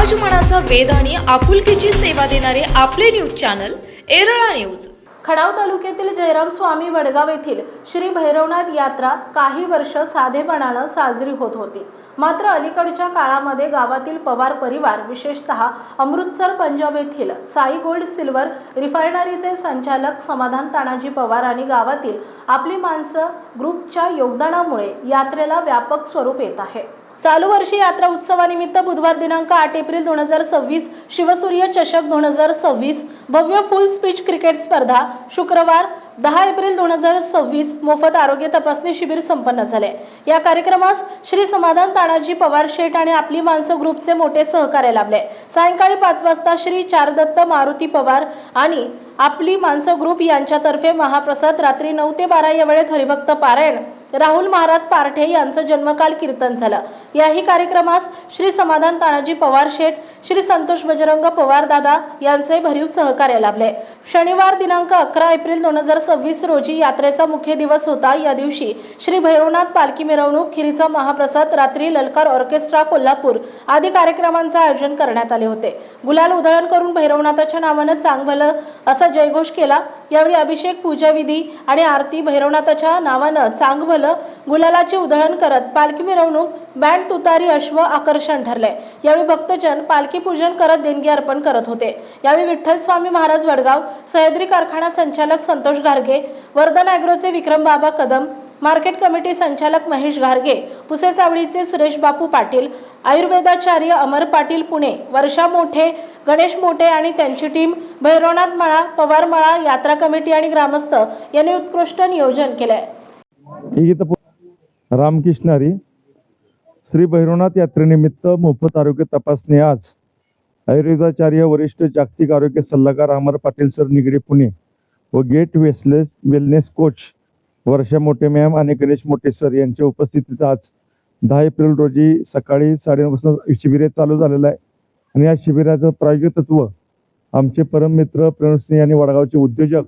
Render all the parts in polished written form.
समाजमनाचा वेध आणि आपुलकीची सेवा देणारे आपले न्यूज चॅनल एरळा न्यूज। खडाव तालुक्यातील जयराम स्वामी वडगाव येथील श्री भैरवनाथ यात्रा काही वर्ष साधेपणाने साजरी होत होती। मात्र अलीकडच्या काळामध्ये गावातील पवार परिवार, विशेषतः अमृतसर पंजाब येथील साई गोल्ड सिल्वर रिफायनरीचे संचालक समाधान तानाजी पवार आणि गावातील आपली माणसं ग्रुपच्या योगदानामुळे यात्रेला व्यापक स्वरूप येत आहे। चालू वर्षी यात्रा उत्सवानिमित्त बुधवार दिनांक 8 एप्रिल 2026 शिवसूर्य चषक 2026 भव्य फुल स्पीच क्रिकेट स्पर्धा, शुक्रवार 10 एप्रिल 2026 मोफत आरोग्य तपासणी शिबिर संपन्न झाले। या कार्यक्रमास श्री समाधान तानाजी पवार शेठ आणि आपली माणसं ग्रुपचे मोठे सहकार्य लाभले। सायंकाळी 5 वाजता श्री चारदत्त मारुती पवार आणि आपली माणसं ग्रुप यांच्यातर्फे महाप्रसाद, रात्री 9 ते 12 या वेळेत हरिभक्त पारायण, राहुल महाराज पारठे यांचं जन्मकाल कीर्तन झालं। याही कार्यक्रमास श्री समाधान तानाजी पवार शेठ, श्री संतोष बजरंग पवार दादा यांचे भरीव सहकार्य लाभले। शनिवार दिनांक 11 एप्रिल 2026 रोजी यात्रेचा मुख्य दिवस होता। या दिवशी श्री भैरवनाथ पालखी मिरवणूक, खिरीचा महाप्रसाद, रात्री ललकार ऑर्केस्ट्रा कोल्हापूर आदी कार्यक्रमांचे आयोजन करण्यात आले होते। गुलाल उधळण करून भैरवनाथाच्या नावाने चांगभलं असा जयघोष केला। यावेळी अभिषेक, पूजा विधी आणि आरती, भैरवनाथाच्या नावाने चांगभलं गुलालाची उधळण करत पालखी मिरवणूक, बँड, तुतारी, अश्व आकर्षण ठरले। यावेळी भक्तजन पालखी पूजन करत देणगी अर्पण करत होते। यावेळी विठ्ठल स्वामी महाराज वडगाव, सह्याद्री कारखाना संचालक संतोष घारगे, वर्धन ॲग्रोचे विक्रम बाबा कदम, मार्केट कमिटी संचालक महेश घारगे, पुसे सावळीचे सुरेश बापू पाटील, आयुर्वेदाचार्य अमर पाटील पुणे, वर्षा मोठे, गणेश मोठे आणि त्यांची टीम, भैरवनाथ मळा, पवार मळा, यात्रा कमिटी आणि ग्रामस्थ यांनी उत्कृष्ट नियोजन केले। रामकृष्ण हरी। श्री भैरवनाथ यात्रेनिमित्त मोफत आरोग्य तपासणी आज आयुर्वेदाचार्य वरिष्ठ जागतिक आरोग्य सल्लागार अमर पाटील सर निगडी पुणे व गेट वेलनेस कोच वर्षा मोठे मॅम आणि गणेश मोठे सर यांच्या उपस्थितीत आज 10 एप्रिल रोजी सकाळी 9:30 वाजता शिबिर चालू झालेलं आहे। आणि या शिबिराचं प्रायोगिक तत्व आमचे परम मित्र प्रणवसिंह आणि वडगावचे उद्योजक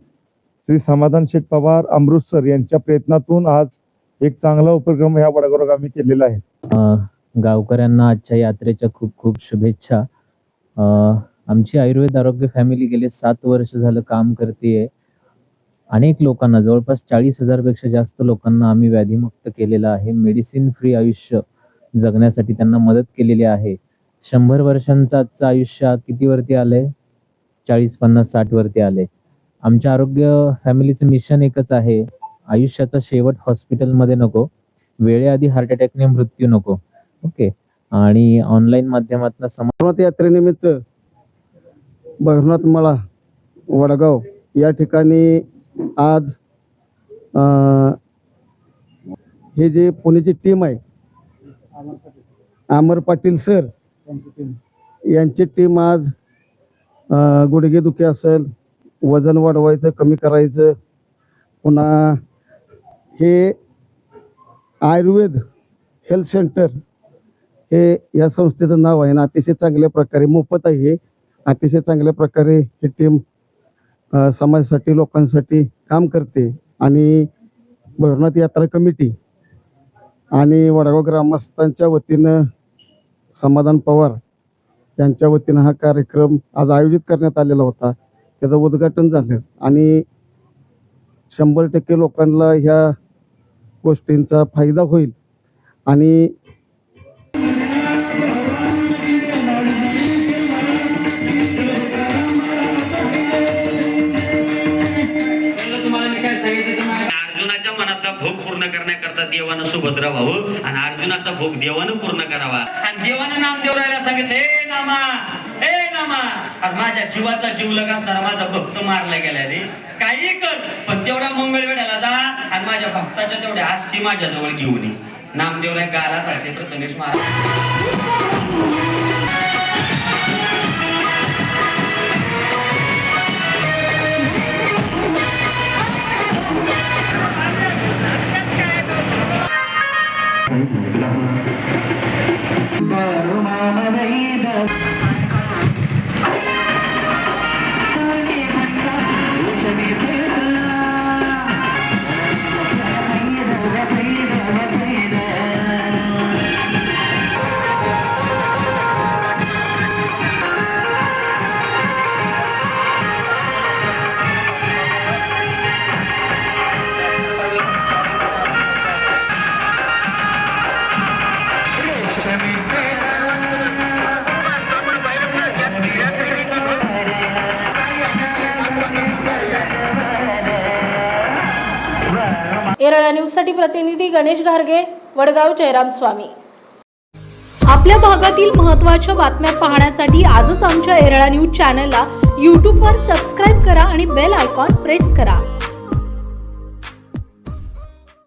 श्री समाधान शेठ पवार अमृतसर यांच्या प्रयत्नातून आज एक चांगला उपक्रम या वडगाव आम्ही केलेला आहे। गावकऱ्यांना आजच्या यात्रेच्या खूप खूप शुभेच्छा। आमची आयुर्वेद आरोग्य फॅमिली गेले 7 वर्ष झालं काम करते। अनेक लोकांना, जवळपास 40,000 पेक्षा जास्त लोकांना आम्ही व्याधीमुक्त केलेलं आहे। मेडिसिन फ्री आयुष्य जगण्यासाठी त्यांना मदत केलेली आहे। 100 वर्षांचं आजचं आयुष्य किती वरती आलंय? 40, 50, 60 वरती आले। आमच्या आरोग्य फॅमिलीचं मिशन एकच आहे, आयुष्याचा शेवट हॉस्पिटलमध्ये नको, वेळेआधी हार्ट अटॅकने मृत्यू नको। ओके। आणि ऑनलाईन माध्यमातून भैरवनाथ यात्रेनिमित्त भैरवनाथ मळा वडगाव या ठिकाणी आज हे जे पुण्याची टीम आहे, अमर पाटील सर यांची टीम आज गुडघेदुखी असेल, वजन वाढवायचं, कमी करायचं, पुन्हा हे आयुर्वेद हेल्थ सेंटर हे या संस्थेचं नाव आहे ना, अतिशय चांगल्या प्रकारे मोफत आहे। अतिशय चांगल्या प्रकारे ही टीम समाजासाठी, लोकांसाठी काम करते। आणि भैरवनाथ यात्रा कमिटी आणि वडगाव ग्रामस्थांच्या वतीनं समाधान पवार यांच्या वतीनं हा कार्यक्रम आज आयोजित करण्यात आलेला होता। त्याचं उद्घाटन झालं आणि 100% लोकांना ह्या गोष्टींचा फायदा होईल। आणि अर्जुनाच्या मनातला भोग पूर्ण करण्याकरता देवानं सुभद्रा व्हावं आणि अर्जुनाचा भोग देवानं पूर्ण करावा। आणि देवानं नामदेव राहायला सांगितलं, हे नामा, हे नामा। आणि माझ्या जीवाचा जीवलग असणारा माझा भक्त मारला गेला रे, काही कर पण तेवढा मंगळवेढ्याला जा आणि माझ्या भक्ताच्या तेवढ्या आस्ती माझ्याजवळ घेऊन ये। नामदेवला गाला सारखे प्रथमेश महाराज। येरळा न्यूजसाठी प्रतिनिधी गणेश घारगे, वडगाव जयराम स्वामी। आपल्या भागातील महत्त्वाच्या बातम्या पाहण्यासाठी आजच आमच्या येरळा न्यूज चॅनलला यूट्यूबवर सबस्क्राईब करा आणि बेल आयकॉन प्रेस करा।